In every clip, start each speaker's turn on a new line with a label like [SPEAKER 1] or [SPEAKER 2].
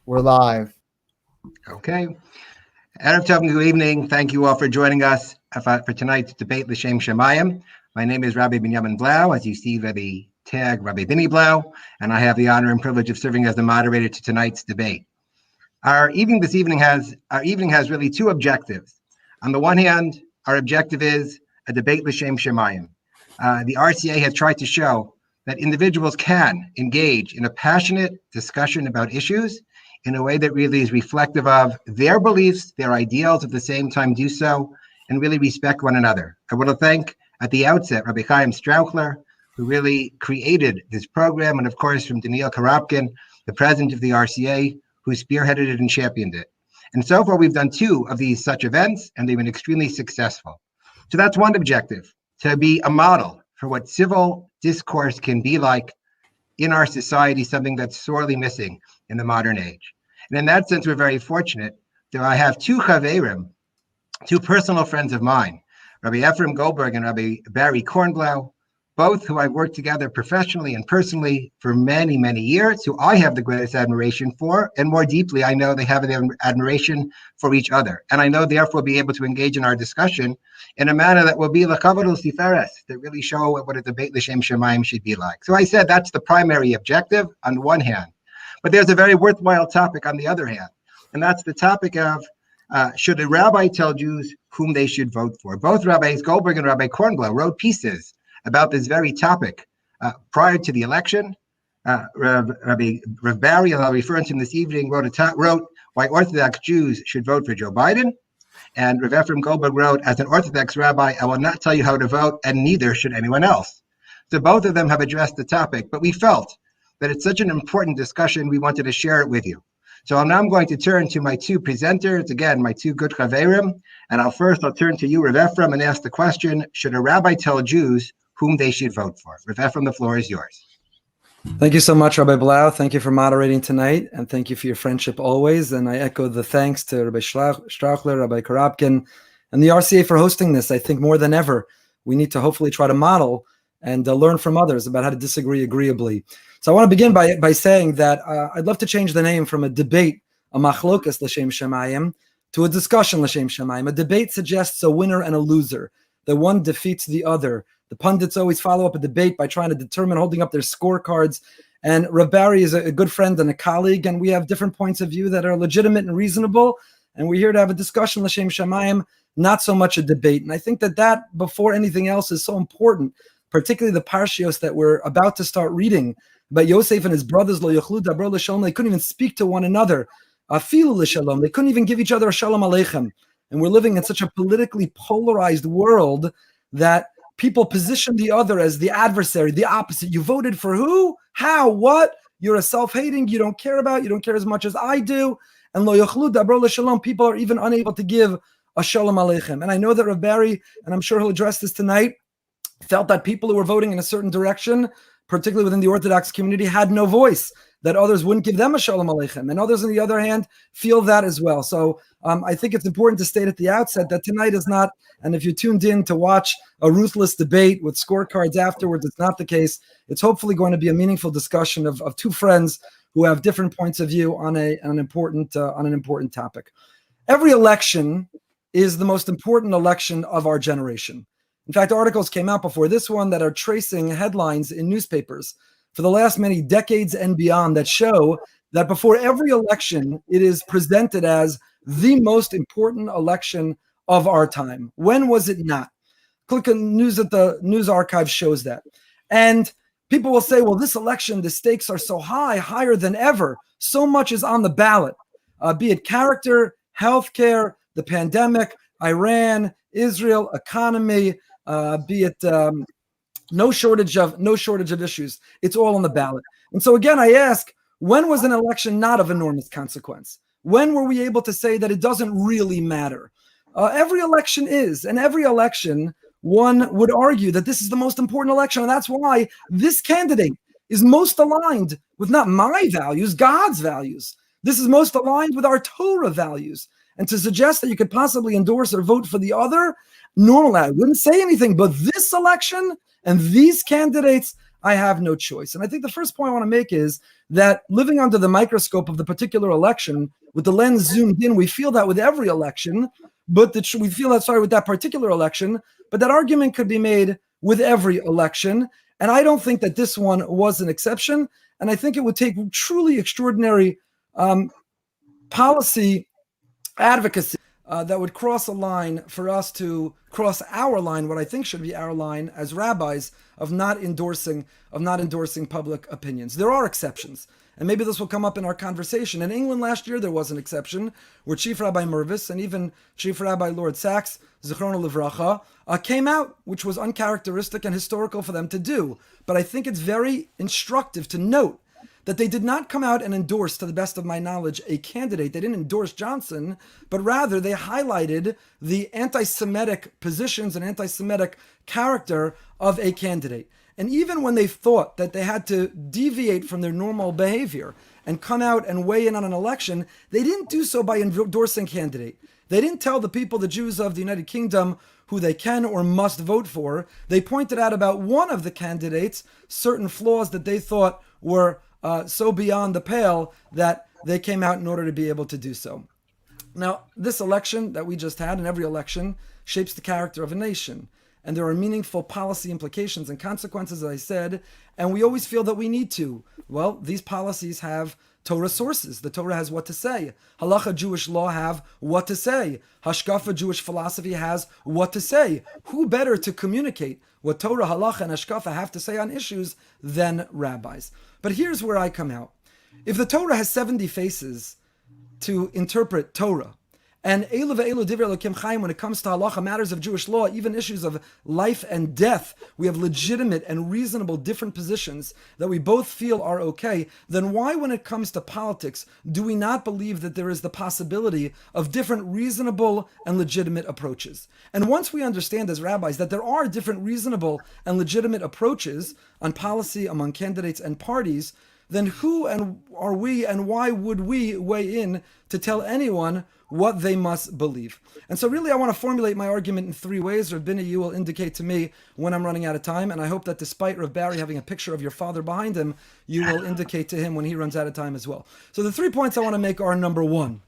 [SPEAKER 1] We're live.
[SPEAKER 2] Okay. Erev Tov, good evening. Thank you all for joining us for tonight's debate, L'Shem Shomayim. My name is Rabbi Binyamin Blau, as you see by the tag, Rabbi Binny Blau, and I have the honor and privilege of serving as the moderator to tonight's debate. Our evening has really two objectives. On the one hand, our objective is a debate L'Shem Shomayim. The RCA has tried to show that individuals can engage in a passionate discussion about issues in a way that really is reflective of their beliefs, their ideals, at the same time do so, and really respect one another. I want to thank, at the outset, Rabbi Chaim Strauchler, who really created this program, and of course from Daniel Karapkin, the president of the RCA, who spearheaded it and championed it. And so far, we've done two of these such events, and they've been extremely successful. So that's one objective, to be a model for what civil discourse can be like in our society, something that's sorely missing in the modern age. And in that sense, we're very fortunate that I have two chaverim, two personal friends of mine, Rabbi Efrem Goldberg and Rabbi Barry Kornblau, both who I've worked together professionally and personally for many, many years, who I have the greatest admiration for, and more deeply, I know they have an admiration for each other. And I know, therefore, be able to engage in our discussion in a manner that will be l'kavod u'siferes, that really show what a debate L'Shem Shomayim should be like. So I said that's the primary objective on one hand. But there's a very worthwhile topic on the other hand, and that's the topic of should a rabbi tell Jews whom they should vote for? Both Rabbis Goldberg and Rabbi Kornblau wrote pieces about this very topic prior to the election. Rabbi Barry, and I'll refer to him this evening, wrote why Orthodox Jews should vote for Joe Biden. And Rav Efrem Goldberg wrote, as an Orthodox rabbi, I will not tell you how to vote, and neither should anyone else. So both of them have addressed the topic, but we felt that it's such an important discussion, we wanted to share it with you. So now I'm going to turn to my two presenters, again, my two good chaverim, and I'll turn to you, Rav Efrem, and ask the question, should a rabbi tell Jews whom they should vote for? Rav Efrem, the floor is yours.
[SPEAKER 3] Thank you so much, Rabbi Blau. Thank you for moderating tonight, and thank you for your friendship always. And I echo the thanks to Rabbi Strauchler, Rabbi Karapkin, and the RCA for hosting this. I think more than ever, we need to hopefully try to model and learn from others about how to disagree agreeably. So I want to begin by saying that I'd love to change the name from a debate, a machlokas L'Shem Shomayim, to a discussion L'Shem Shomayim. A debate suggests a winner and a loser, that one defeats the other. The pundits always follow up a debate by trying to determine, holding up their scorecards. And Rav Barry is a good friend and a colleague, and we have different points of view that are legitimate and reasonable. And we're here to have a discussion L'Shem Shomayim, not so much a debate. And I think that before anything else is so important, particularly the parshios that we're about to start reading. But Yosef and his brothers, lo yochlu dabro l'shalom, they couldn't even speak to one another. Afilu l'shalom, they couldn't even give each other a shalom aleichem. And we're living in such a politically polarized world that people position the other as the adversary, the opposite. You voted for who? How? What? You're a self-hating. You don't care as much as I do. And lo yochlu dabro l'shalom, people are even unable to give a shalom aleichem. And I know that Rav Barry, and I'm sure he'll address this tonight, felt that people who were voting in a certain direction, particularly within the Orthodox community, had no voice, that others wouldn't give them a shalom aleichem. And others, on the other hand, feel that as well. So I think it's important to state at the outset that tonight is not, and if you tuned in to watch a ruthless debate with scorecards afterwards, it's not the case. It's hopefully going to be a meaningful discussion of two friends who have different points of view on an important topic. Every election is the most important election of our generation. In fact, articles came out before this one that are tracing headlines in newspapers for the last many decades and beyond that show that before every election, it is presented as the most important election of our time. When was it not? Click on news at the news archive shows that. And people will say, well, this election, the stakes are so high, higher than ever. So much is on the ballot, be it character, healthcare, the pandemic, Iran, Israel, economy, be it no shortage of issues. It's all on the ballot. And so again, I ask, when was an election not of enormous consequence? When were we able to say that it doesn't really matter? Every election is, and every election, one would argue that this is the most important election, and that's why this candidate is most aligned with not my values, God's values. This is most aligned with our Torah values. And to suggest that you could possibly endorse or vote for the other, normally I wouldn't say anything, but this election and these candidates, I have no choice. And I think the first point I want to make is that living under the microscope of the particular election, with the lens zoomed in, we feel that with every election, but we feel that, with that particular election, but that argument could be made with every election. And I don't think that this one was an exception. And I think it would take truly extraordinary policy advocacy that would cross a line for us to cross our line, what I think should be our line as rabbis, of not endorsing public opinions. There are exceptions, and maybe this will come up in our conversation. In England last year, there was an exception where Chief Rabbi Mervis and even Chief Rabbi Lord Sachs, Zichrono Livracha, came out, which was uncharacteristic and historical for them to do. But I think it's very instructive to note that they did not come out and endorse, to the best of my knowledge, a candidate. They didn't endorse Johnson, but rather they highlighted the anti-Semitic positions and anti-Semitic character of a candidate. And even when they thought that they had to deviate from their normal behavior and come out and weigh in on an election, they didn't do so by endorsing candidate. They didn't tell the people, the Jews of the United Kingdom, who they can or must vote for. They pointed out about one of the candidates certain flaws that they thought were so beyond the pale that they came out in order to be able to do so. Now, this election that we just had, and every election, shapes the character of a nation. And there are meaningful policy implications and consequences, as I said, and we always feel that we need to. Well, these policies have Torah sources. The Torah has what to say. Halacha, Jewish law, have what to say. Hashkafa, Jewish philosophy, has what to say. Who better to communicate what Torah, Halacha, and Hashkafa have to say on issues than rabbis? But here's where I come out. If the Torah has 70 faces to interpret Torah, and Elu ve'elu divrei Elokim Chaim, when it comes to halacha, matters of Jewish law, even issues of life and death, we have legitimate and reasonable different positions that we both feel are okay, then why, when it comes to politics, do we not believe that there is the possibility of different reasonable and legitimate approaches? And once we understand as rabbis that there are different reasonable and legitimate approaches on policy among candidates and parties, then who and are we and why would we weigh in to tell anyone what they must believe? And so really I want to formulate my argument in three ways. Rav Binny, you will indicate to me when I'm running out of time, and I hope that despite Rav Barry having a picture of your father behind him, you will indicate to him when he runs out of time as well. So the 3 points I want to make are: number one,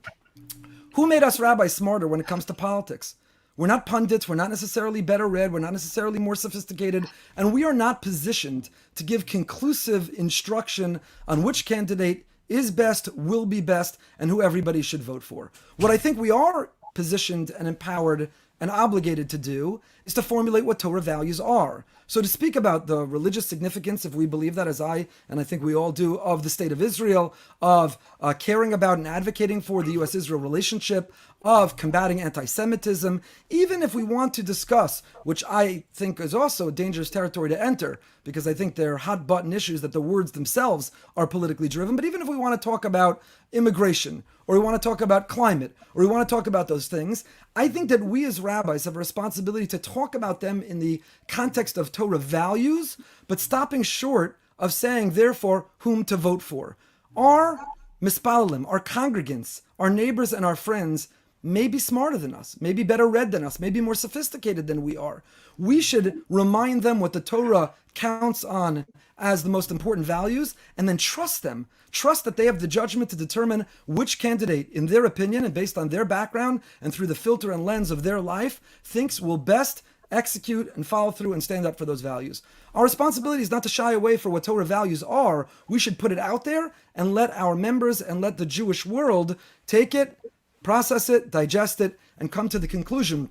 [SPEAKER 3] who made us rabbis smarter when it comes to politics? We're not pundits, we're not necessarily better read, we're not necessarily more sophisticated, and we are not positioned to give conclusive instruction on which candidate is best, will be best, and who everybody should vote for. What I think we are positioned and empowered and obligated to do is to formulate what Torah values are. So to speak about the religious significance, if we believe that, as I, and I think we all do, of the state of Israel, of caring about and advocating for the U.S.-Israel relationship, of combating anti-Semitism, even if we want to discuss, which I think is also a dangerous territory to enter, because I think they're hot-button issues that the words themselves are politically driven, but even if we want to talk about immigration, or we want to talk about climate, or we want to talk about those things, I think that we as rabbis have a responsibility to talk about them in the context of Torah values, but stopping short of saying, therefore, whom to vote for. Our mispalalim, our congregants, our neighbors and our friends may be smarter than us, may be better read than us, may be more sophisticated than we are. We should remind them what the Torah counts on as the most important values, and then trust them. Trust that they have the judgment to determine which candidate, in their opinion and based on their background and through the filter and lens of their life, thinks will best execute and follow through and stand up for those values. Our responsibility is not to shy away for what Torah values are. We should put it out there and let our members and let the Jewish world take it, process it, digest it, and come to the conclusion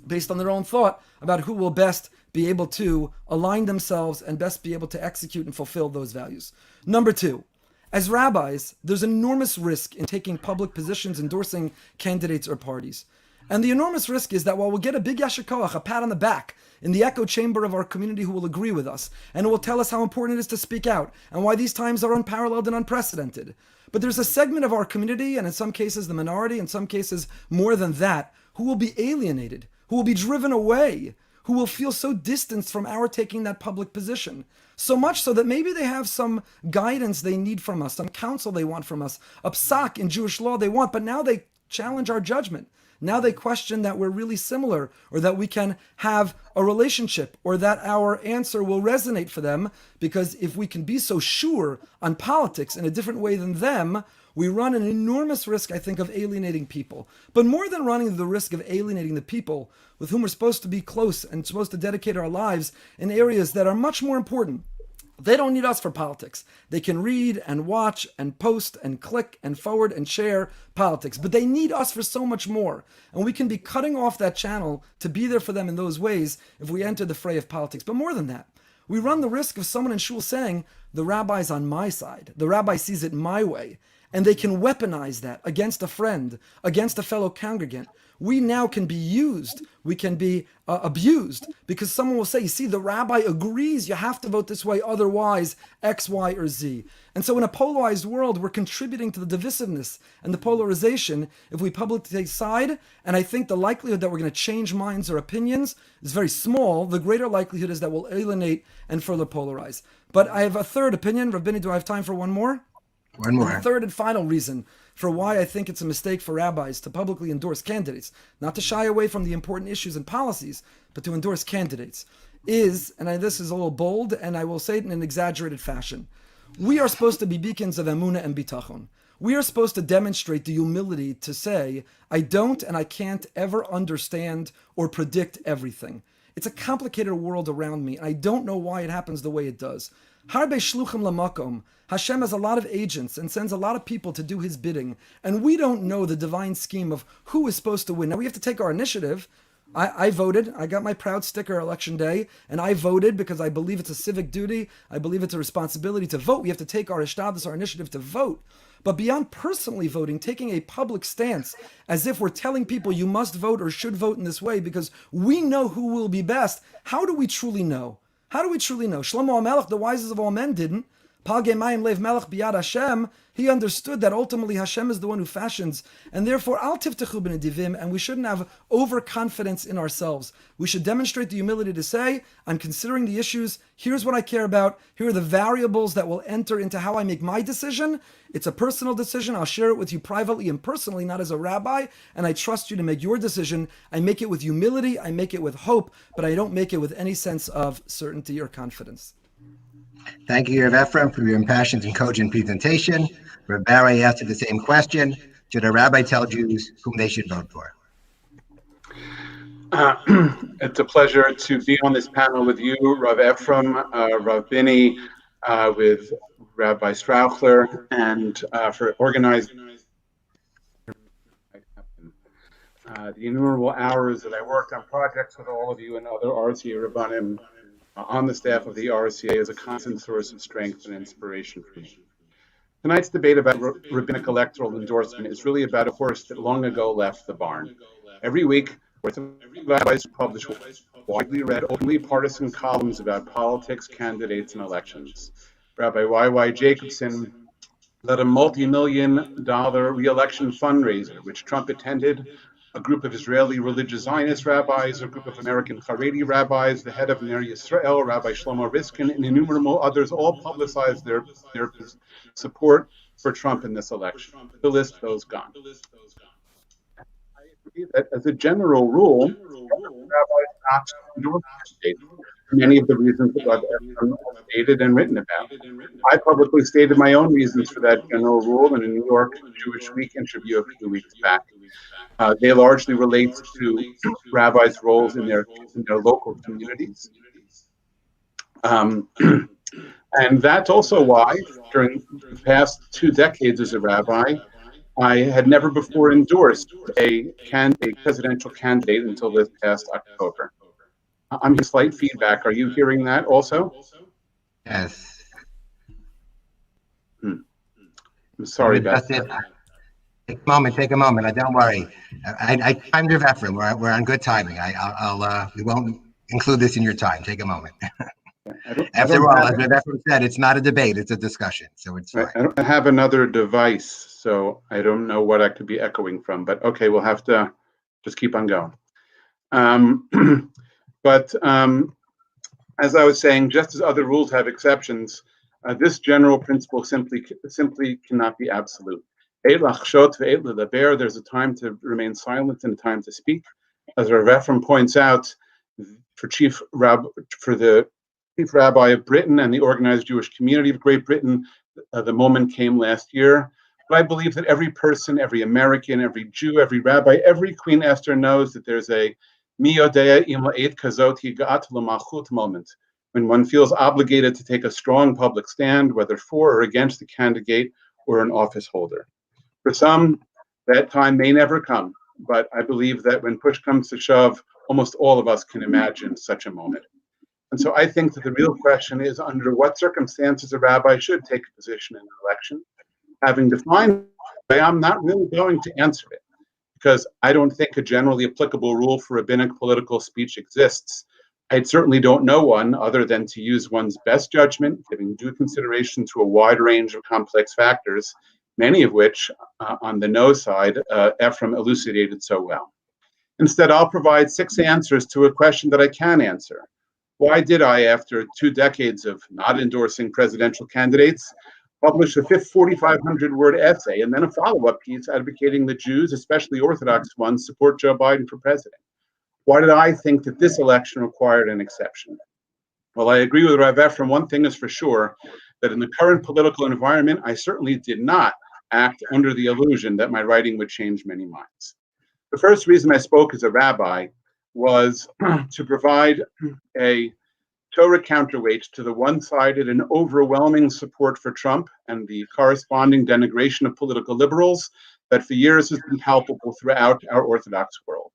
[SPEAKER 3] based on their own thought about who will best be able to align themselves and best be able to execute and fulfill those values. Number two, as rabbis, there's enormous risk in taking public positions endorsing candidates or parties. And the enormous risk is that while we'll get a big yasher koach, a pat on the back, in the echo chamber of our community who will agree with us, and who will tell us how important it is to speak out, and why these times are unparalleled and unprecedented. But there's a segment of our community, and in some cases the minority, in some cases more than that, who will be alienated, who will be driven away, who will feel so distanced from our taking that public position. So much so that maybe they have some guidance they need from us, some counsel they want from us, a psak in Jewish law they want, but now they challenge our judgment. Now they question that we're really similar, or that we can have a relationship, or that our answer will resonate for them, because if we can be so sure on politics in a different way than them, we run an enormous risk, I think, of alienating people. But more than running the risk of alienating the people with whom we're supposed to be close and supposed to dedicate our lives in areas that are much more important, they don't need us for politics. They can read and watch and post and click and forward and share politics, but they need us for so much more. And we can be cutting off that channel to be there for them in those ways if we enter the fray of politics. But more than that, we run the risk of someone in shul saying, the rabbi's on my side. The rabbi sees it my way. And they can weaponize that against a friend, against a fellow congregant. We now can be used, we can be abused, because someone will say, you see, the rabbi agrees you have to vote this way, otherwise X, Y, or Z. And so in a polarized world, we're contributing to the divisiveness and the polarization if we publicly take side. And I think the likelihood that we're going to change minds or opinions is very small. The greater likelihood is that we'll alienate and further polarize. But I have a third opinion. Rabbi, do I have time for one more?
[SPEAKER 2] One more.
[SPEAKER 3] And the third and final reason for why I think it's a mistake for rabbis to publicly endorse candidates, not to shy away from the important issues and policies, but to endorse candidates, is, and this is a little bold, and I will say it in an exaggerated fashion, we are supposed to be beacons of emunah and bitachon. We are supposed to demonstrate the humility to say, I don't and I can't ever understand or predict everything. It's a complicated world around me, and I don't know why it happens the way it does. Harbe shluchim lamakom. Hashem has a lot of agents and sends a lot of people to do his bidding, and we don't know the divine scheme of who is supposed to win. Now we have to take our initiative. I voted. I got my proud sticker election day, and I voted because I believe it's a civic duty. I believe it's a responsibility to vote. We have to take our ishtadlus, our initiative to vote. But beyond personally voting, taking a public stance as if we're telling people you must vote or should vote in this way because we know who will be best, how do we truly know? How do we truly know? Shlomo HaMelech, the wisest of all men, didn't. Palgemayim lev melech biyad Hashem. He understood that ultimately Hashem is the one who fashions, and therefore al tiftechu b'nedivim, and we shouldn't have overconfidence in ourselves. We should demonstrate the humility to say, I'm considering the issues, here's what I care about, here are the variables that will enter into how I make my decision. It's a personal decision. I'll share it with you privately and personally, not as a rabbi, and I trust you to make your decision. I make it with humility, I make it with hope, but I don't make it with any sense of certainty or confidence.
[SPEAKER 2] Thank you, Efrem, for your impassioned and cogent presentation. Rabbi asked you the same question. Should a rabbi tell Jews whom they should vote for?
[SPEAKER 1] It's a pleasure to be on this panel with you, Rav Efrem, Rav Binny, with Rabbi Strauchler, and for organizing the innumerable hours that I worked on projects with all of you and other RCA Rabbanim on the staff of the RCA is a constant source of strength and inspiration for me. Tonight's debate about rabbinic electoral endorsement is really about a horse that long ago left the barn. Every week, rabbis publish widely read, openly partisan columns about politics, candidates, and elections. Rabbi Y.Y. Jacobson led a multi-million-dollar re-election fundraiser, which Trump attended. A group of Israeli religious Zionist rabbis, a group of American Haredi rabbis, the head of Ner Yisrael, Rabbi Shlomo Riskin, and innumerable others all publicized their support for Trump in this election. The list goes on. I agree that as a general rule, rabbis not endorse candidates for many of the reasons that I've stated and written about. I publicly stated my own reasons for that general rule in a New York Jewish Week interview a few weeks back. They largely relate to rabbis' roles in their local communities. And that's also why, during the past 2 decades as a rabbi, I had never before endorsed a presidential candidate until this past October. I'm hearing slight feedback. Are you hearing that also?
[SPEAKER 2] Yes.
[SPEAKER 1] I'm sorry about that.
[SPEAKER 2] Take a moment. Don't worry. I timed your Efrem. We're on good timing. We won't include this in your time. Take a moment. After all, as Efrem said, it's not a debate; it's a discussion. So it's fine.
[SPEAKER 1] I don't have another device, so I don't know what I could be echoing from. But okay, we'll have to just keep on going. But as I was saying, just as other rules have exceptions, this general principle simply cannot be absolute. There's a time to remain silent and a time to speak. As Rav Efrem points out, for the Chief Rabbi of Britain and the organized Jewish community of Great Britain, the moment came last year. But I believe that every person, every American, every Jew, every rabbi, every Queen Esther knows that there's a mi yodea im la'ed kazot higat l'malchut moment, when one feels obligated to take a strong public stand, whether for or against a candidate or an office holder. For some, that time may never come, but I believe that when push comes to shove, almost all of us can imagine such a moment. And so I think that the real question is, under what circumstances a rabbi should take a position in an election. Having defined it, I'm not really going to answer it, because I don't think a generally applicable rule for rabbinic political speech exists. I certainly don't know one other than to use one's best judgment, giving due consideration to a wide range of complex factors, many of which, on the no side, Efrem elucidated so well. Instead, I'll provide 6 answers to a question that I can answer. Why did I, after 2 decades of not endorsing presidential candidates, publish a 4,500-word essay and then a follow-up piece advocating the Jews, especially Orthodox ones, support Joe Biden for president? Why did I think that this election required an exception? Well, I agree with Rav Efrem. One thing is for sure, that in the current political environment, I certainly did not act under the illusion that my writing would change many minds. The first reason I spoke as a rabbi was to provide a Torah counterweight to the one-sided and overwhelming support for Trump and the corresponding denigration of political liberals that for years has been palpable throughout our Orthodox world.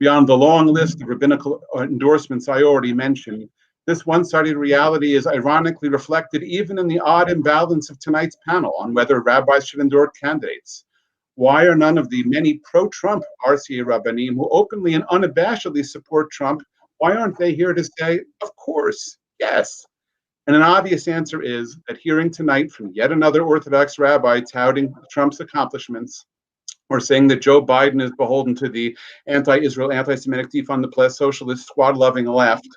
[SPEAKER 1] Beyond the long list of rabbinical endorsements I already mentioned, this one-sided reality is ironically reflected even in the odd imbalance of tonight's panel on whether rabbis should endorse candidates. Why are none of the many pro-Trump RCA Rabbanim who openly and unabashedly support Trump, why aren't they here to say, of course, yes? And an obvious answer is that hearing tonight from yet another Orthodox rabbi touting Trump's accomplishments, or saying that Joe Biden is beholden to the anti-Israel, anti-Semitic defund the press, socialist, squad-loving left,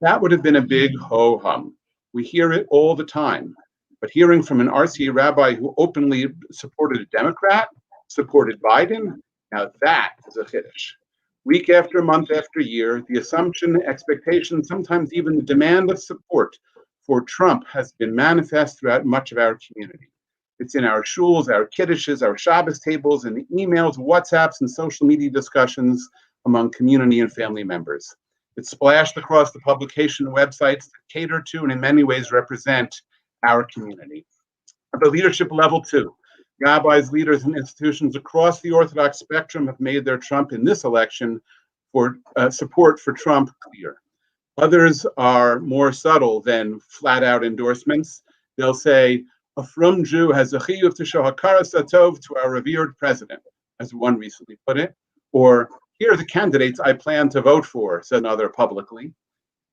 [SPEAKER 1] that would have been a big ho-hum. We hear it all the time. But hearing from an RCA rabbi who openly supported a Democrat, supported Biden, now that is a chiddush. Week after month after year, the assumption, expectation, sometimes even the demand of support for Trump has been manifest throughout much of our community. It's in our shuls, our kiddushes, our Shabbos tables, and the emails, WhatsApps, and social media discussions among community and family members. It's splashed across the publication websites that cater to and in many ways represent our community. At the leadership level, too, rabbis, leaders, and institutions across the Orthodox spectrum have made their Trump in this election for support for Trump clear. Others are more subtle than flat-out endorsements. They'll say, a frum Jew has a chiyuv to show hakaras hatov to our revered president, as one recently put it, or here are the candidates I plan to vote for, said another publicly.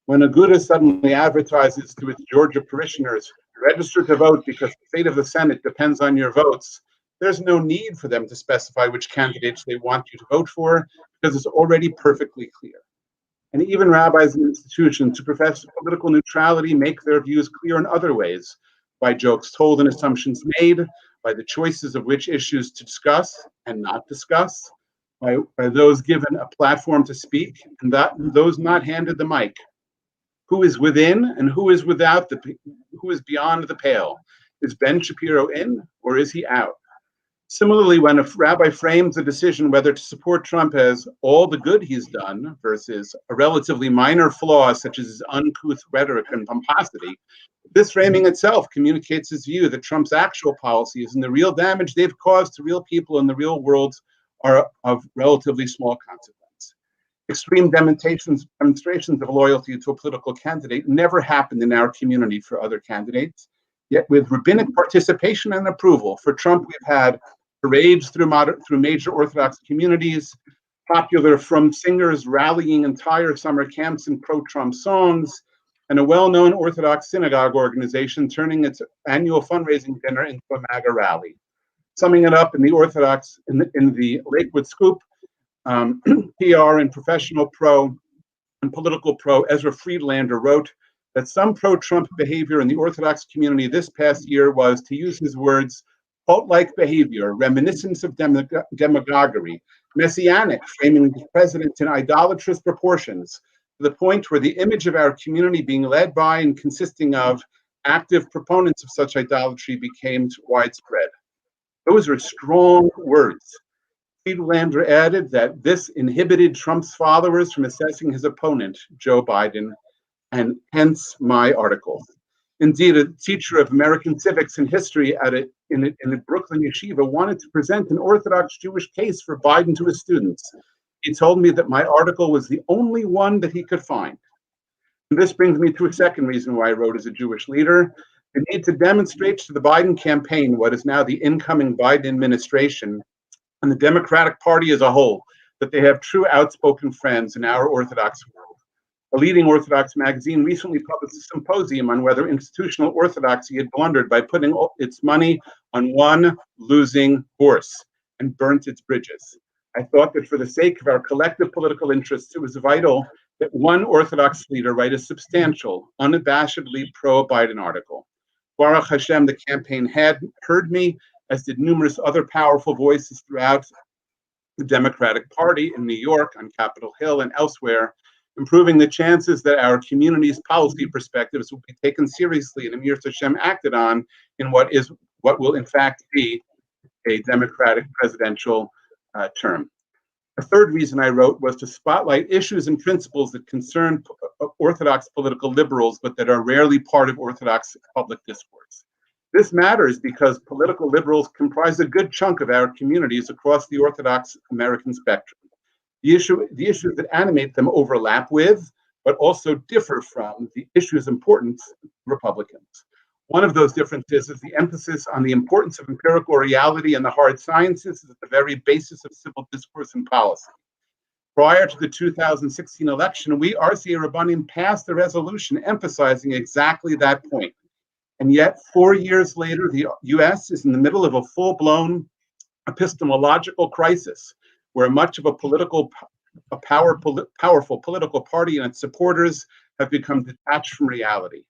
[SPEAKER 1] When Aguda suddenly advertises to its Georgia parishioners, register to vote because the fate of the Senate depends on your votes, there's no need for them to specify which candidates they want you to vote for because it's already perfectly clear. And even rabbis and institutions who profess political neutrality make their views clear in other ways, by jokes told and assumptions made, by the choices of which issues to discuss and not discuss, by those given a platform to speak and those not handed the mic. Who is within and who is without who is beyond the pale? Is Ben Shapiro in or is he out? Similarly, when a rabbi frames a decision whether to support Trump as all the good he's done versus a relatively minor flaw such as his uncouth rhetoric and pomposity, this framing itself communicates his view that Trump's actual policies and the real damage they've caused to real people in the real world are of relatively small consequence. Extreme demonstrations of loyalty to a political candidate never happened in our community for other candidates. Yet with rabbinic participation and approval for Trump, we've had parades through major Orthodox communities, popular from singers rallying entire summer camps in pro-Trump songs, and a well-known Orthodox synagogue organization turning its annual fundraising dinner into a MAGA rally. Summing it up in the Lakewood Scoop, PR and professional pro and political pro Ezra Friedlander wrote that some pro-Trump behavior in the Orthodox community this past year was, to use his words, cult-like behavior, reminiscence of demagoguery, messianic, framing the president in idolatrous proportions, to the point where the image of our community being led by and consisting of active proponents of such idolatry became widespread. Those are strong words. Friedlander added that this inhibited Trump's followers from assessing his opponent, Joe Biden, and hence my article. Indeed, a teacher of American civics and history in a Brooklyn yeshiva wanted to present an Orthodox Jewish case for Biden to his students. He told me that my article was the only one that he could find. And this brings me to a second reason why I wrote as a Jewish leader: the need to demonstrate to the Biden campaign, what is now the incoming Biden administration, and the Democratic Party as a whole, that they have true outspoken friends in our Orthodox world. A leading Orthodox magazine recently published a symposium on whether institutional Orthodoxy had blundered by putting its money on one losing horse and burnt its bridges. I thought that for the sake of our collective political interests, it was vital that one Orthodox leader write a substantial, unabashedly pro-Biden article. Baruch Hashem, the campaign had heard me, as did numerous other powerful voices throughout the Democratic Party in New York, on Capitol Hill, and elsewhere, improving the chances that our community's policy perspectives will be taken seriously and Emir Hashem acted on in what will in fact be a Democratic presidential term. A third reason I wrote was to spotlight issues and principles that concern Orthodox political liberals, but that are rarely part of Orthodox public discourse. This matters because political liberals comprise a good chunk of our communities across the Orthodox American spectrum. The issues that animate them overlap with, but also differ from, the issues important to Republicans. One of those differences is the emphasis on the importance of empirical reality and the hard sciences as the very basis of civil discourse and policy. Prior to the 2016 election, we, RCA Rabbanim, passed a resolution emphasizing exactly that point. And yet, 4 years later, the US is in the middle of a full-blown epistemological crisis, where much of a powerful political party and its supporters have become detached from reality.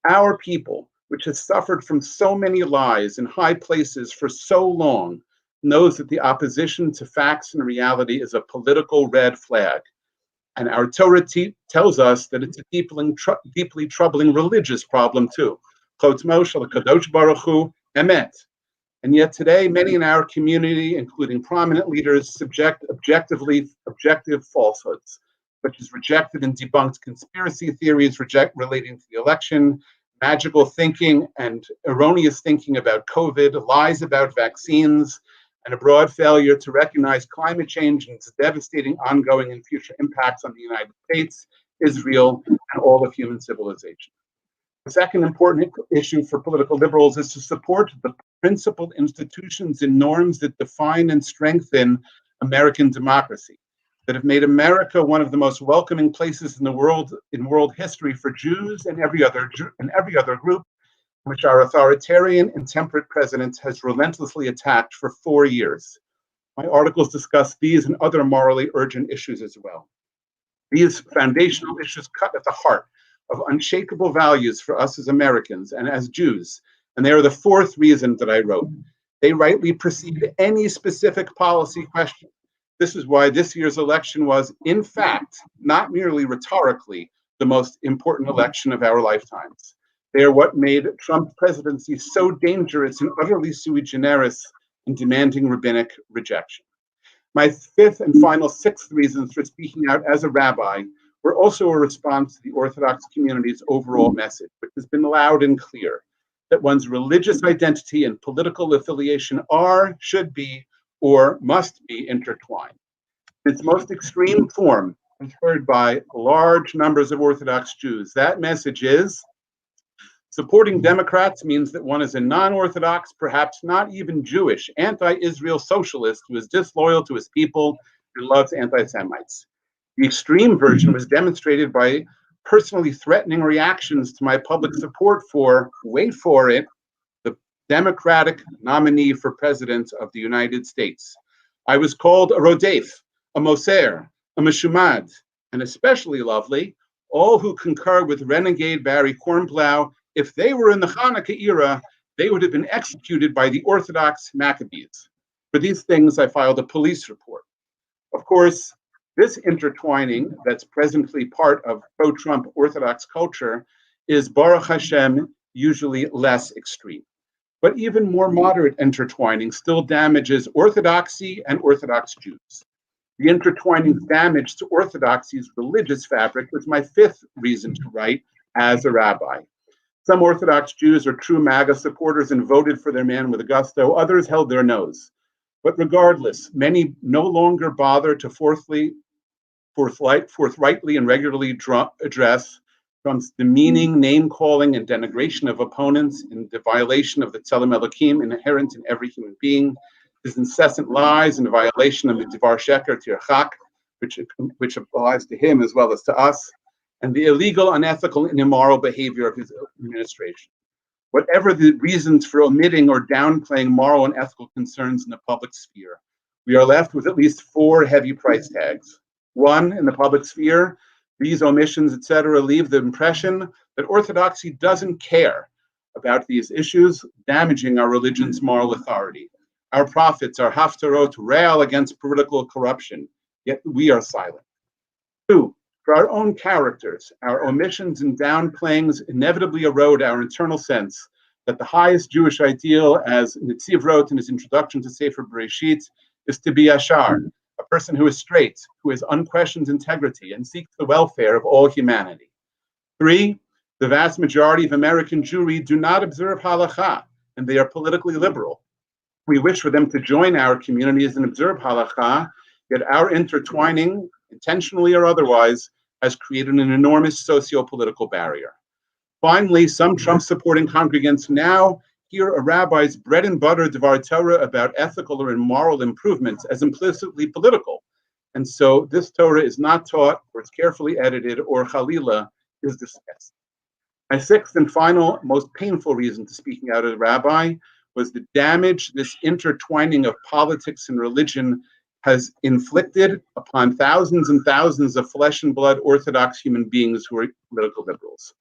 [SPEAKER 1] Our people, which has suffered from so many lies in high places for so long, knows that the opposition to facts and reality is a political red flag. And our Torah tells us that it's a deeply troubling religious problem too. Kadosh Baruch Hu, Emet. And yet today, many in our community, including prominent leaders, subject objective falsehoods, such as rejected and debunked conspiracy theories relating to the election, magical thinking and erroneous thinking about COVID, lies about vaccines, and a broad failure to recognize climate change and its devastating ongoing and future impacts on the United States, Israel, and all of human civilization. The second important issue for political liberals is to support the principled institutions and norms that define and strengthen American democracy, that have made America one of the most welcoming places in the world, in world history, for Jews and every other group, which our authoritarian and temperate president has relentlessly attacked for 4 years. My articles discuss these and other morally urgent issues as well. These foundational issues cut at the heart of unshakable values for us as Americans and as Jews, and they are the fourth reason that I wrote. They rightly precede any specific policy question. This is why this year's election was, in fact, not merely rhetorically, the most important election of our lifetimes. They are what made Trump's presidency so dangerous and utterly sui generis in demanding rabbinic rejection. My fifth and final sixth reasons for speaking out as a rabbi were also a response to the Orthodox community's overall message, which has been loud and clear, that one's religious identity and political affiliation are, should be, or must be intertwined. Its most extreme form is heard by large numbers of Orthodox Jews. That message is, supporting Democrats means that one is a non-Orthodox, perhaps not even Jewish, anti-Israel socialist who is disloyal to his people and loves anti-Semites. The extreme version was demonstrated by personally threatening reactions to my public support for, wait for it, the Democratic nominee for president of the United States. I was called a Rodef, a Moser, a Meshumad, and especially lovely, all who concur with renegade Barry Kornblau. If they were in the Hanukkah era, they would have been executed by the Orthodox Maccabees. For these things, I filed a police report. Of course, this intertwining that's presently part of pro-Trump Orthodox culture is, Baruch Hashem, usually less extreme. But even more moderate intertwining still damages Orthodoxy and Orthodox Jews. The intertwining's damage to Orthodoxy's religious fabric was my fifth reason to write as a rabbi. Some Orthodox Jews are true MAGA supporters and voted for their man with a gusto. Others held their nose. But regardless, many no longer bother to forthrightly and regularly address Trump's demeaning name-calling and denigration of opponents in the violation of the Tzelem Elokim inherent in every human being, his incessant lies and violation of the Divar Sheker Tirchak, which applies to him as well as to us, and the illegal, unethical, and immoral behavior of his administration. Whatever the reasons for omitting or downplaying moral and ethical concerns in the public sphere, we are left with at least four heavy price tags. One, in the public sphere, these omissions, etc., leave the impression that Orthodoxy doesn't care about these issues, damaging our religion's moral authority. Our prophets, our haftarot, rail against political corruption, yet we are silent. Two, for our own characters, our omissions and downplayings inevitably erode our internal sense that the highest Jewish ideal, as Netziv wrote in his introduction to Sefer Bereshit, is to be Yashar, a person who is straight, who has unquestioned integrity, and seeks the welfare of all humanity. Three, the vast majority of American Jewry do not observe halakha, and they are politically liberal. We wish for them to join our communities and observe halakha, yet our intertwining, intentionally or otherwise, has created an enormous socio-political barrier. Finally, some Trump-supporting congregants now hear a rabbi's bread and butter Devar Torah about ethical or immoral improvements as implicitly political. And so this Torah is not taught, or is carefully edited, or Chalila is dismissed. My sixth and final, most painful reason to speaking out as a rabbi was the damage this intertwining of politics and religion has inflicted upon thousands and thousands of flesh and blood Orthodox human beings who are political liberals.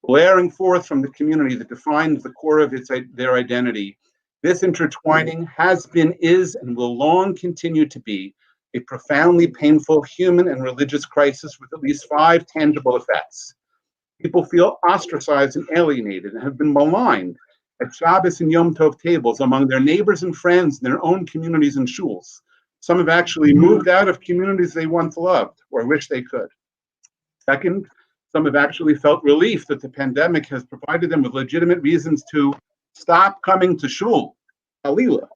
[SPEAKER 1] Blaring forth from the community that defines the core of their identity, this intertwining has been, is, and will long continue to be a profoundly painful human and religious crisis with at least 5 tangible effects. People feel ostracized and alienated and have been maligned at Shabbos and Yom Tov tables among their neighbors and friends in their own communities and shuls. Some have actually moved out of communities they once loved or wish they could. Second, some have actually felt relief that the pandemic has provided them with legitimate reasons to stop coming to shul, Halila.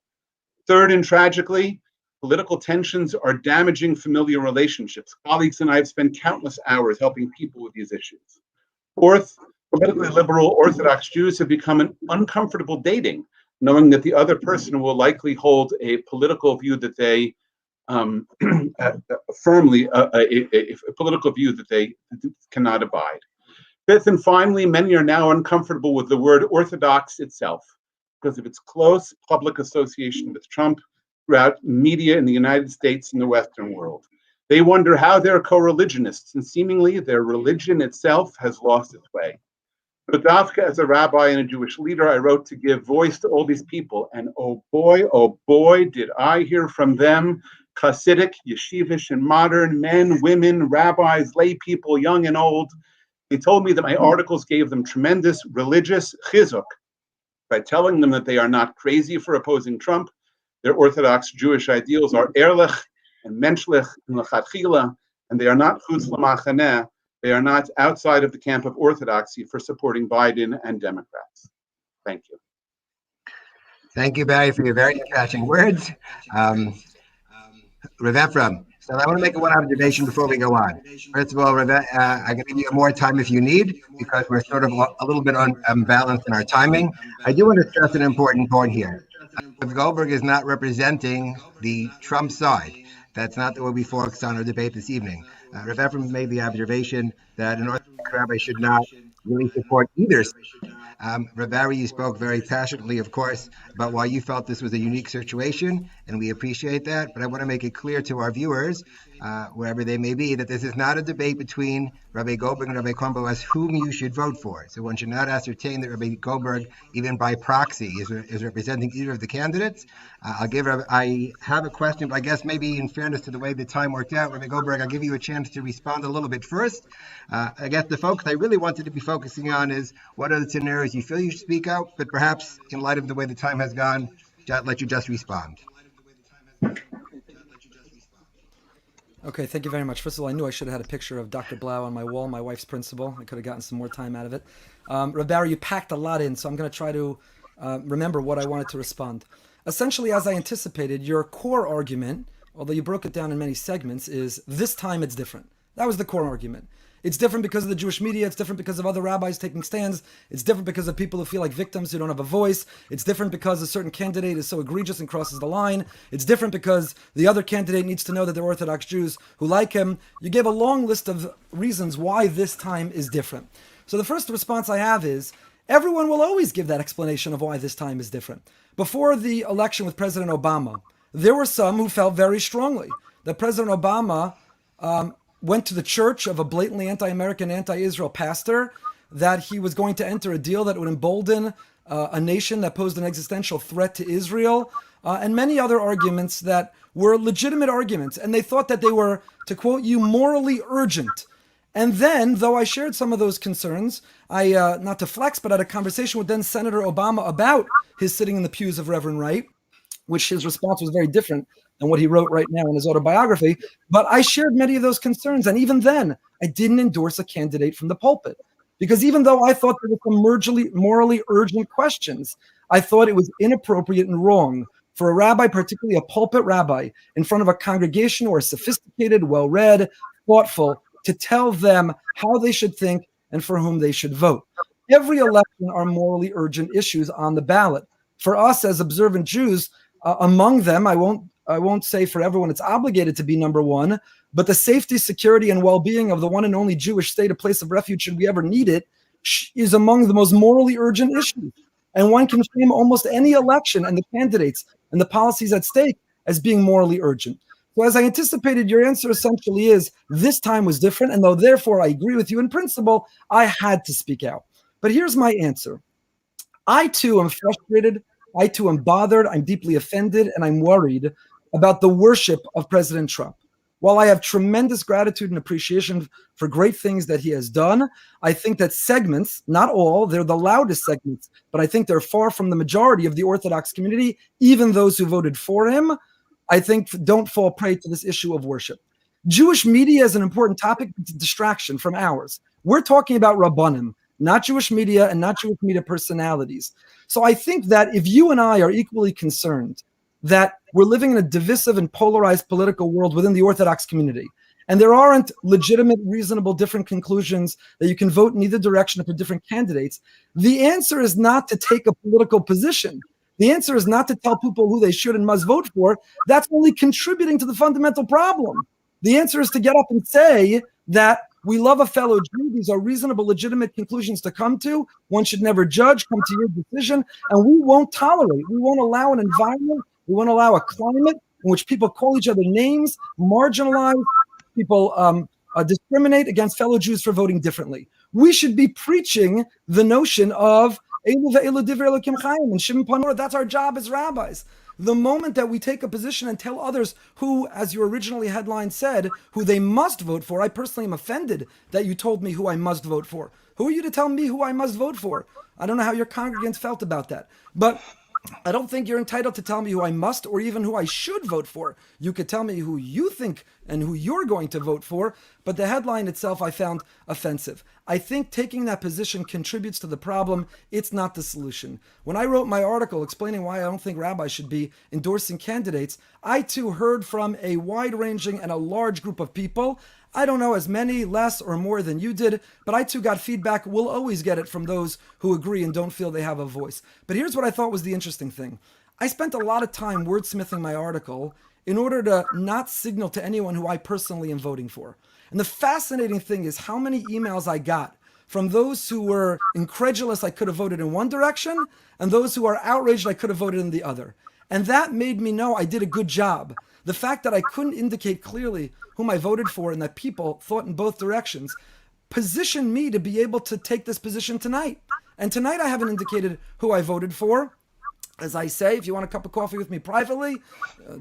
[SPEAKER 1] Third, and tragically, political tensions are damaging familiar relationships. Colleagues and I have spent countless hours helping people with these issues. Fourth, politically liberal Orthodox Jews have become an uncomfortable dating, knowing that the other person will likely hold a political view that they firmly, a political view that they cannot abide. Fifth and finally, many are now uncomfortable with the word Orthodox itself because of its close public association with Trump throughout media in the United States and the Western world. They wonder how they're co-religionists, and seemingly their religion itself has lost its way. But Dafka, as a rabbi and a Jewish leader, I wrote to give voice to all these people, and oh boy, did I hear from them, Hasidic, yeshivish, and modern men, women, rabbis, lay people, young and old. They told me that my articles gave them tremendous religious chizuk by telling them that they are not crazy for opposing Trump. Their Orthodox Jewish ideals are ehrlich and menschlich and lechatchila, and they are not chutz lamachaneh. They are not outside of the camp of Orthodoxy for supporting Biden and Democrats. Thank you.
[SPEAKER 2] Thank you, Barry, for your very catching words. Rav Efrem, so I want to make one observation before we go on. First of all, Rav, I can give you more time if you need, because we're sort of a little bit unbalanced in our timing. I do want to stress an important point here. Goldberg is not representing the Trump side. That's not what we focused on our debate this evening. Rav Efrem made the observation that an Orthodox rabbi should not really support either side. Rav Barry, you spoke very passionately, of course, about why you felt this was a unique situation, and we appreciate that. But I want to make it clear to our viewers wherever they may be, that this is not a debate between Rabbi Goldberg and Rabbi Kornblau as whom you should vote for. So one should not ascertain that Rabbi Goldberg, even by proxy, is representing either of the candidates. I have a question, but I guess maybe in fairness to the way the time worked out, Rabbi Goldberg, I'll give you a chance to respond a little bit first. I guess the focus I really wanted to be focusing on is what are the scenarios you feel you should speak out, but perhaps in light of the way the time has gone, let you just respond.
[SPEAKER 3] Okay, thank you very much. First of all, I knew I should have had a picture of Dr. Blau on my wall, my wife's principal. I could have gotten some more time out of it. Rabbi, you packed a lot in, so I'm going to try to remember what I wanted to respond. Essentially, as I anticipated, your core argument, although you broke it down in many segments, is this time it's different. That was the core argument. It's different because of the Jewish media. It's different because of other rabbis taking stands. It's different because of people who feel like victims who don't have a voice. It's different because a certain candidate is so egregious and crosses the line. It's different because the other candidate needs to know that they're Orthodox Jews who like him. You gave a long list of reasons why this time is different. So the first response I have is, everyone will always give that explanation of why this time is different. Before the election with President Obama, there were some who felt very strongly that President Obama went to the church of a blatantly anti-American, anti-Israel pastor, that he was going to enter a deal that would embolden a nation that posed an existential threat to Israel, and many other arguments that were legitimate arguments. And they thought that they were, to quote you, morally urgent. And then, though I shared some of those concerns, I, not to flex, but had a conversation with then Senator Obama about his sitting in the pews of Reverend Wright, which his response was very different than what he wrote right now in his autobiography. But I shared many of those concerns. And even then, I didn't endorse a candidate from the pulpit. Because even though I thought there were some morally urgent questions, I thought it was inappropriate and wrong for a rabbi, particularly a pulpit rabbi, in front of a congregation who are sophisticated, well-read, thoughtful, to tell them how they should think and for whom they should vote. Every election are morally urgent issues on the ballot. For us as observant Jews, among them, I won't say for everyone it's obligated to be number one, but the safety, security, and well-being of the one and only Jewish state, a place of refuge should we ever need it, is among the most morally urgent issues. And one can frame almost any election and the candidates and the policies at stake as being morally urgent. So as I anticipated, your answer essentially is, this time was different, and though therefore I agree with you in principle, I had to speak out. But here's my answer. I too am frustrated, I too am bothered, I'm deeply offended, and I'm worried about the worship of President Trump. While I have tremendous gratitude and appreciation for great things that he has done, I think that segments, not all, they're the loudest segments, but I think they're far from the majority of the Orthodox community, even those who voted for him, I think don't fall prey to this issue of worship. Jewish media is an important topic, it's a distraction from ours. We're talking about Rabbanim, not Jewish media and not Jewish media personalities. So I think that if you and I are equally concerned that we're living in a divisive and polarized political world within the Orthodox community, and there aren't legitimate, reasonable, different conclusions that you can vote in either direction for different candidates, the answer is not to take a political position. The answer is not to tell people who they should and must vote for. That's only contributing to the fundamental problem. The answer is to get up and say that we love a fellow Jew. These are reasonable, legitimate conclusions to come to. One should never judge, come to your decision, and we won't tolerate. We won't allow an environment, we won't allow a climate in which people call each other names, marginalize, people discriminate against fellow Jews for voting differently. We should be preaching the notion of and Shimon Panor. That's our job as rabbis. The moment that we take a position and tell others who, as your originally headline said, who they must vote for, I personally am offended that you told me who I must vote for. Who are you to tell me who I must vote for? I don't know how your congregants felt about that. But I don't think you're entitled to tell me who I must or even who I should vote for. You could tell me who you think and who you're going to vote for, but the headline itself I found offensive. I think taking that position contributes to the problem. It's not the solution. When I wrote my article explaining why I don't think rabbis should be endorsing candidates, I too heard from a wide-ranging and a large group of people. I don't know as many, less, or more than you did, but I too got feedback. We'll always get it from those who agree and don't feel they have a voice. But here's what I thought was the interesting thing. I spent a lot of time wordsmithing my article in order to not signal to anyone who I personally am voting for. And the fascinating thing is how many emails I got from those who were incredulous I could have voted in one direction and those who are outraged I could have voted in the other. And that made me know I did a good job. The fact that I couldn't indicate clearly whom I voted for and that people thought in both directions positioned me to be able to take this position tonight. And tonight I haven't indicated who I voted for. As I say, if you want a cup of coffee with me privately,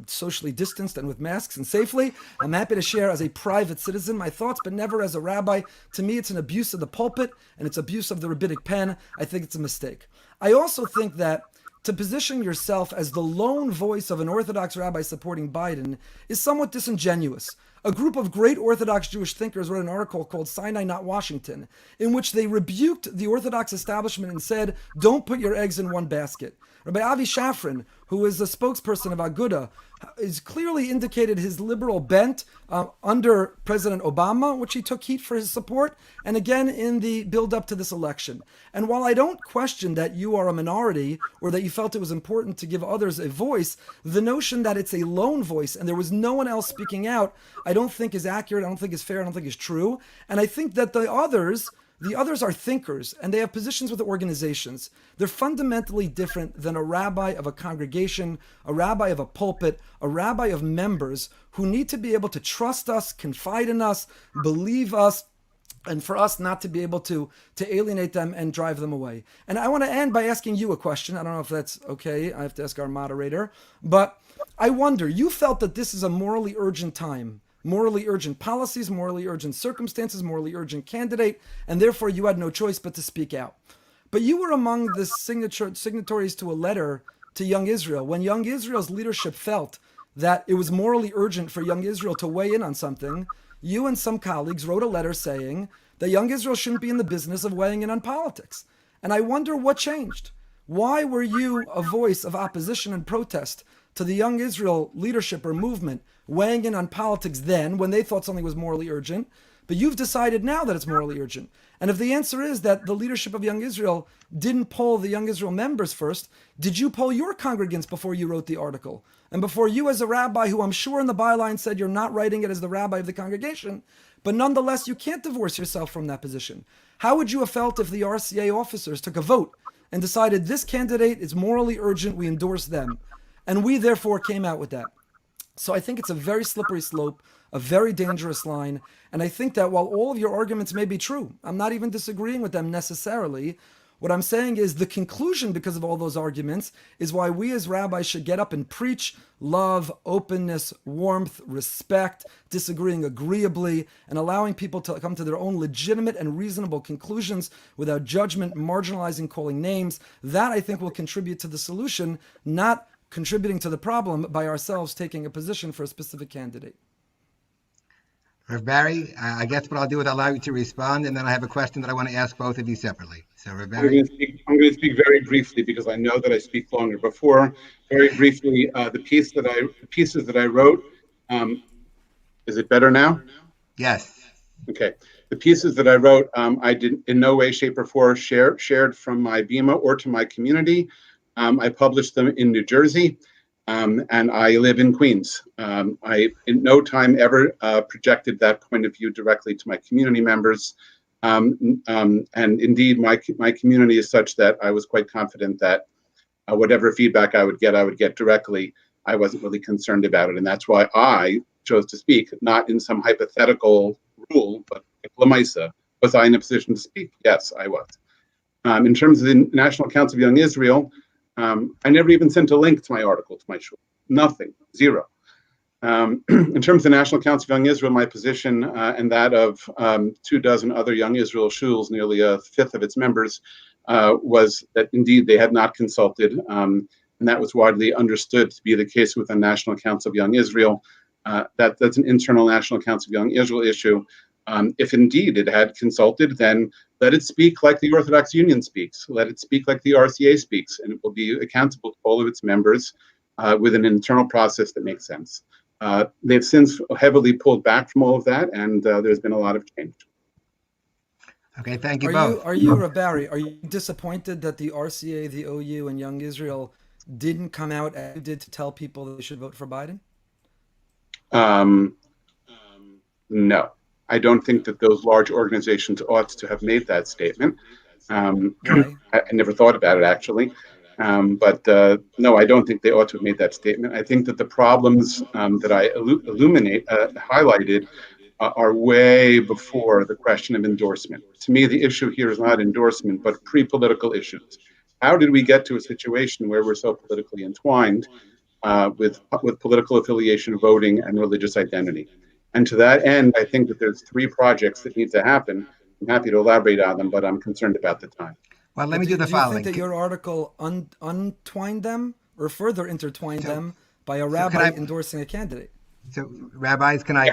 [SPEAKER 3] socially distanced and with masks and safely, I'm happy to share as a private citizen my thoughts, but never as a rabbi. To me, it's an abuse of the pulpit and it's abuse of the rabbinic pen. I think it's a mistake. I also think that to position yourself as the lone voice of an Orthodox rabbi supporting Biden is somewhat disingenuous. A group of great Orthodox Jewish thinkers wrote an article called Sinai, Not Washington, in which they rebuked the Orthodox establishment and said, don't put your eggs in one basket. Rabbi Avi Shafran, who is a spokesperson of Aguda, has clearly indicated his liberal bent under President Obama, which he took heat for his support, and again in the build-up to this election. And while I don't question that you are a minority or that you felt it was important to give others a voice, the notion that it's a lone voice and there was no one else speaking out, I don't think is accurate, I don't think is fair, I don't think is true. And I think that the others are thinkers, and they have positions with organizations. They're fundamentally different than a rabbi of a congregation, a rabbi of a pulpit, a rabbi of members who need to be able to trust us, confide in us, believe us, and for us not to be able to alienate them and drive them away. And I want to end by asking you a question. I don't know if that's okay. I have to ask our moderator. But I wonder, you felt that this is a morally urgent time. Morally urgent policies, morally urgent circumstances, morally urgent candidate, and therefore you had no choice but to speak out. But you were among the signatories to a letter to Young Israel. When Young Israel's leadership felt that it was morally urgent for Young Israel to weigh in on something, you and some colleagues wrote a letter saying that Young Israel shouldn't be in the business of weighing in on politics. And I wonder what changed. Why were you a voice of opposition and protest to the Young Israel leadership or movement weighing in on politics then when they thought something was morally urgent, but you've decided now that it's morally urgent? And if the answer is that the leadership of Young Israel didn't poll the Young Israel members first, did you poll your congregants before you wrote the article? And before you as a rabbi, who I'm sure in the byline said you're not writing it as the rabbi of the congregation, but nonetheless you can't divorce yourself from that position. How would you have felt if the RCA officers took a vote and decided this candidate is morally urgent, we endorse them, and we therefore came out with that? So I think it's a very slippery slope, a very dangerous line. And I think that while all of your arguments may be true, I'm not even disagreeing with them necessarily. What I'm saying is the conclusion, because of all those arguments, is why we as rabbis should get up and preach love, openness, warmth, respect, disagreeing agreeably, and allowing people to come to their own legitimate and reasonable conclusions without judgment, marginalizing, calling names. That, I think, will contribute to the solution, not contributing to the problem by ourselves taking a position for a specific candidate.
[SPEAKER 2] Rev. Barry, I guess what I'll do is allow you to respond, and then I have a question that I want to ask both of you separately. So, Rev. Barry.
[SPEAKER 1] I'm going to speak very briefly because I know that I speak longer. Before, very briefly, the pieces that I wrote, is it better now?
[SPEAKER 2] Yes.
[SPEAKER 1] Okay. The pieces that I wrote, I did in no way, shape, or form shared from my Bima or to my community. I published them in New Jersey, and I live in Queens. I, in no time ever, projected that point of view directly to my community members. And indeed, my community is such that I was quite confident that whatever feedback I would get directly. I wasn't really concerned about it. And that's why I chose to speak, not in some hypothetical rule, but Lamaisa. Was I in a position to speak? Yes, I was. In terms of the National Council of Young Israel, I never even sent a link to my article to my shul. Nothing, zero. In terms of the National Council of Young Israel, my position and that of 24 other Young Israel shuls, nearly a fifth of its members, was that indeed they had not consulted, and that was widely understood to be the case with the National Council of Young Israel. That's an internal National Council of Young Israel issue. If indeed it had consulted, then let it speak like the Orthodox Union speaks. Let it speak like the RCA speaks, and it will be accountable to all of its members with an internal process that makes sense. They've since heavily pulled back from all of that, and there's been a lot of change.
[SPEAKER 2] Okay, thank you both.
[SPEAKER 3] Are you, Rabbi, are you disappointed that the RCA, the OU, and Young Israel didn't come out as you did to tell people that they should vote for Biden?
[SPEAKER 1] No. I don't think that those large organizations ought to have made that statement. I never thought about it, actually. But no, I don't think they ought to have made that statement. I think that the problems that I highlighted are way before the question of endorsement. To me, the issue here is not endorsement, but pre-political issues. How did we get to a situation where we're so politically entwined with political affiliation, voting, and religious identity? And to that end, I think that there's 3 projects that need to happen. I'm happy to elaborate on them, but I'm concerned about the time.
[SPEAKER 2] Well, let me do the
[SPEAKER 3] following. Do you think
[SPEAKER 2] following.
[SPEAKER 3] that your article untwined them or further intertwined them by a rabbi endorsing a candidate?
[SPEAKER 2] So, rabbis, can I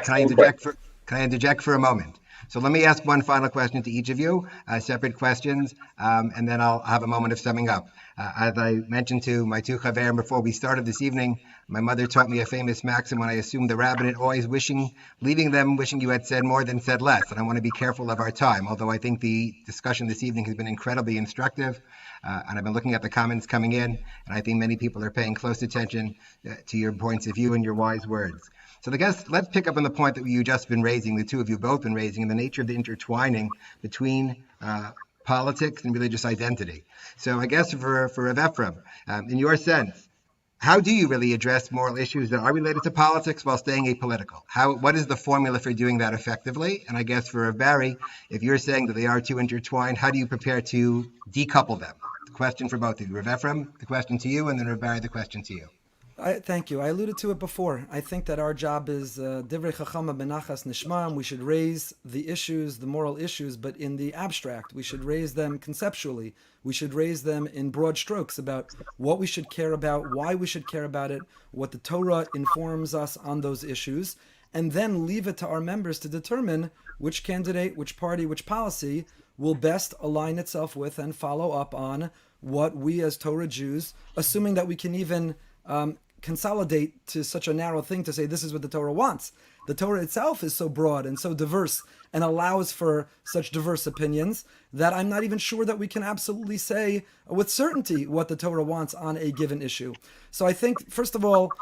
[SPEAKER 2] interject for a moment? So let me ask one final question to each of you, separate questions, and then I'll have a moment of summing up. As I mentioned to my 2 chaverim before we started this evening, my mother taught me a famous maxim when I assumed the rabbinate, always leaving them wishing you had said more than said less. And I want to be careful of our time, although I think the discussion this evening has been incredibly instructive. And I've been looking at the comments coming in, and I think many people are paying close attention to your points of view and your wise words. So I guess let's pick up on the point that you've just been raising, the 2 of you both been raising, and the nature of the intertwining between politics and religious identity. So I guess for Rav Efrem, in your sense, how do you really address moral issues that are related to politics while staying apolitical? What is the formula for doing that effectively? And I guess for Rav Barry, if you're saying that they are too intertwined, how do you prepare to decouple them? The question for both of you. Rav Efrem, the question to you, and then Rav Barry, the question to you.
[SPEAKER 3] Thank you. I alluded to it before. I think that our job is divrei chachama benachas nishmam. We should raise the issues, the moral issues, but in the abstract. We should raise them conceptually. We should raise them in broad strokes about what we should care about, why we should care about it, what the Torah informs us on those issues, and then leave it to our members to determine which candidate, which party, which policy will best align itself with and follow up on what we as Torah Jews, assuming that we can even consolidate to such a narrow thing to say this is what the Torah wants. The Torah itself is so broad and so diverse and allows for such diverse opinions that I'm not even sure that we can absolutely say with certainty what the Torah wants on a given issue. So I think, first of all,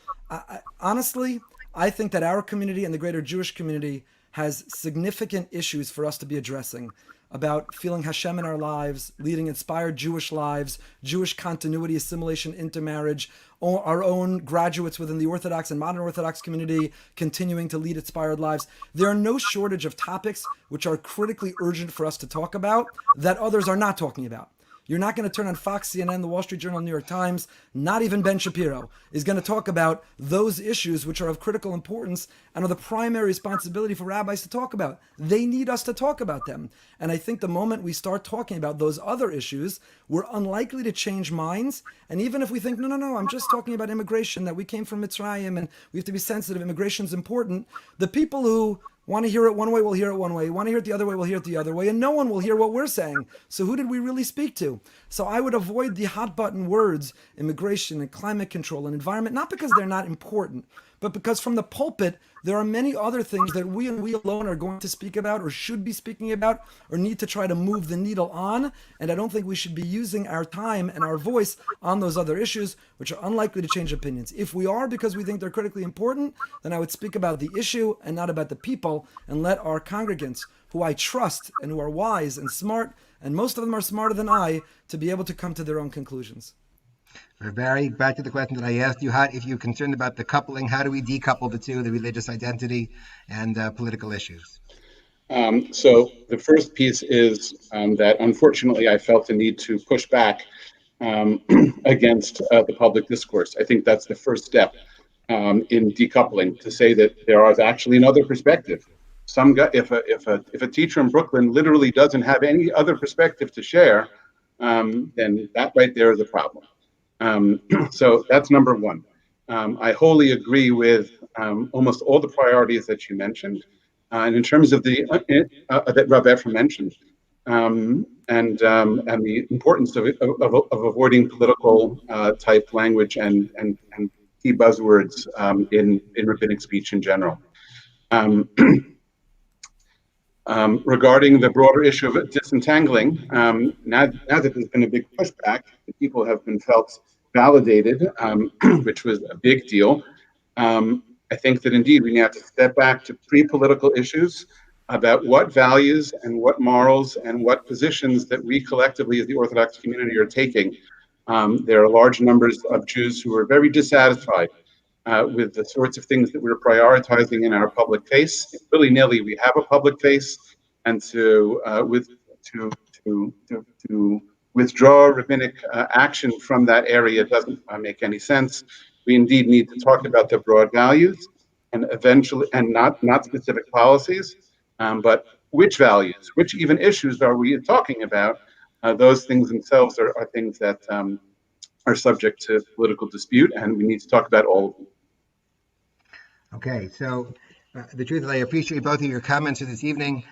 [SPEAKER 3] honestly, I think that our community and the greater Jewish community has significant issues for us to be addressing about feeling Hashem in our lives, leading inspired Jewish lives, Jewish continuity, assimilation, intermarriage, our own graduates within the Orthodox and modern Orthodox community continuing to lead inspired lives. There are no shortage of topics which are critically urgent for us to talk about that others are not talking about. You're not going to turn on Fox, CNN, the Wall Street Journal, New York Times. Not even Ben Shapiro is going to talk about those issues which are of critical importance and are the primary responsibility for rabbis to talk about. They need us to talk about them. And I think the moment we start talking about those other issues, we're unlikely to change minds. And even if we think, no, I'm just talking about immigration, that we came from Mitzrayim and we have to be sensitive, immigration's important. The people who want to hear it one way will hear it one way. Want to hear it the other way will hear it the other way. And no one will hear what we're saying. So who did we really speak to? So I would avoid the hot button words, immigration and climate control and environment, not because they're not important, but because from the pulpit, there are many other things that we and we alone are going to speak about or should be speaking about or need to try to move the needle on. And I don't think we should be using our time and our voice on those other issues, which are unlikely to change opinions. If we are because we think they're critically important, then I would speak about the issue and not about the people and let our congregants, who I trust and who are wise and smart, and most of them are smarter than I, to be able to come to their own conclusions.
[SPEAKER 2] Barry, back to the question that I asked you, if you're concerned about the coupling, how do we decouple the two, the religious identity and political issues?
[SPEAKER 1] So the first piece is that unfortunately I felt the need to push back against the public discourse. I think that's the first step in decoupling, to say that there is actually another perspective. Some guy, if a teacher in Brooklyn literally doesn't have any other perspective to share, then that right there is a problem. So that's number one. I wholly agree with almost all the priorities that you mentioned, and in terms of the that Rabbi Efrem mentioned, and the importance of avoiding political type language and key buzzwords in rabbinic speech in general. Regarding the broader issue of disentangling, now that there's been a big pushback, the people have been felt validated, which was a big deal. I think that indeed we have to step back to pre-political issues about what values and what morals and what positions that we collectively as the Orthodox community are taking There are large numbers of Jews who are very dissatisfied with the sorts of things that we're prioritizing in our public face. Willy-nilly, we have a public face, and to withdraw rabbinic action from that area doesn't make any sense. We indeed need to talk about the broad values, and eventually, and not specific policies, but which values, which even issues are we talking about? Those things themselves are things that are subject to political dispute, and we need to talk about all of them.
[SPEAKER 2] Okay, so the truth is I appreciate both of your comments for this evening.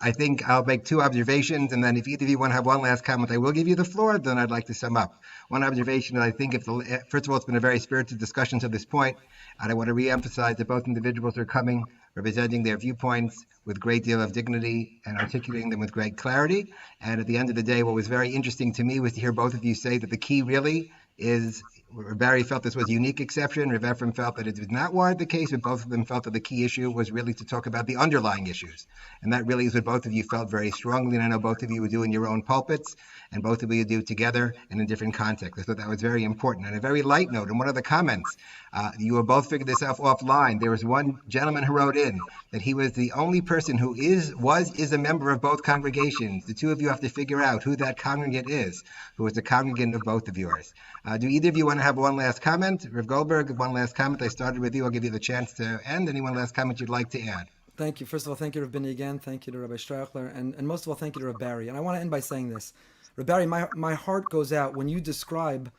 [SPEAKER 2] I think I'll make two observations, and then if either of you want to have one last comment, I will give you the floor, then I'd like to sum up. One observation is I think first of all, it's been a very spirited discussion to this point, and I want to re-emphasize that both individuals are coming, representing their viewpoints with a great deal of dignity and articulating them with great clarity. And at the end of the day, what was very interesting to me was to hear both of you say that the key really is, Barry felt this was a unique exception, Rav Efrem felt that it did not warrant the case, but both of them felt that the key issue was really to talk about the underlying issues. And that really is what both of you felt very strongly, and I know both of you would do in your own pulpits, and both of you do together and in different contexts. I thought that was very important. And a very light note, in one of the comments, you will both figure this out offline. There was one gentleman who wrote in that he was the only person who is a member of both congregations. The two of you have to figure out who that congregant is, who is a congregant of both of yours. Do either of you want to have one last comment? Rav Goldberg, one last comment. I started with you. I'll give you the chance to end. Any one last comment you'd like to add?
[SPEAKER 3] Thank you. First of all, thank you, Rav Binny, again. Thank you to Rabbi Strauchler. And most of all, thank you to Rav Barry. And I want to end by saying this. Rav Barry, my heart goes out when you describe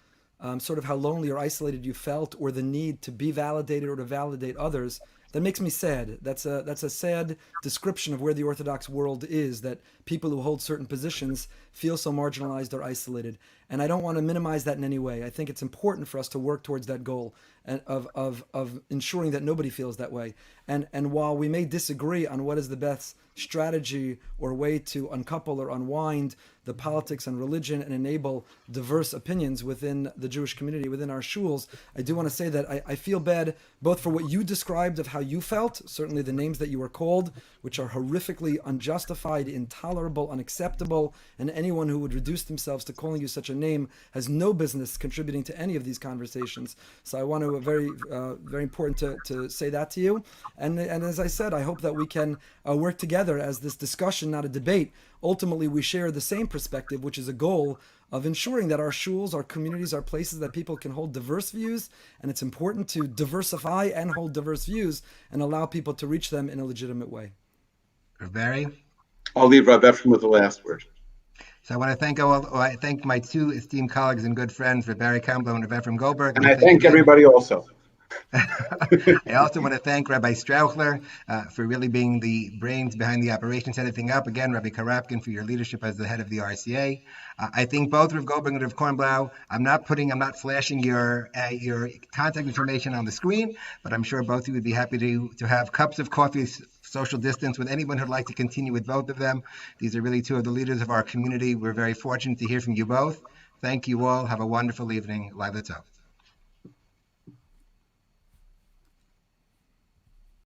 [SPEAKER 3] sort of how lonely or isolated you felt, or the need to be validated or to validate others. That makes me sad. That's a sad description of where the Orthodox world is, that people who hold certain positions feel so marginalized or isolated. And I don't want to minimize that in any way. I think it's important for us to work towards that goal and of ensuring that nobody feels that way. And while we may disagree on what is the best strategy or way to uncouple or unwind the politics and religion and enable diverse opinions within the Jewish community, within our shuls, I do want to say that I feel bad both for what you described of how you felt, certainly the names that you were called, which are horrifically unjustified, intolerable, unacceptable, and anyone who would reduce themselves to calling you such a name has no business contributing to any of these conversations. So I want to, very important to say that to you. And as I said, I hope that we can work together as this discussion, not a debate. Ultimately, we share the same perspective, which is a goal of ensuring that our shuls, our communities, are places that people can hold diverse views, and it's important to diversify and hold diverse views and allow people to reach them in a legitimate way.
[SPEAKER 2] Barry?
[SPEAKER 1] I'll leave Rabbi Efrem with the last word.
[SPEAKER 2] So I want to thank my two esteemed colleagues and good friends, Rabbi Kornblau and Rav Efrem Goldberg.
[SPEAKER 1] And I thank everybody also.
[SPEAKER 2] I also want to thank Rabbi Strauchler for really being the brains behind the operation, setting everything up. Again, Rabbi Karapkin for your leadership as the head of the RCA. I think both Rav Goldberg and Rav Kornblau, I'm not flashing your contact information on the screen, but I'm sure both of you would be happy to have cups of coffee, social distance with anyone who'd like to continue with both of them. These are really two of the leaders of our community. We're very fortunate to hear from you both. Thank you all. Have a wonderful evening. Live the Tov.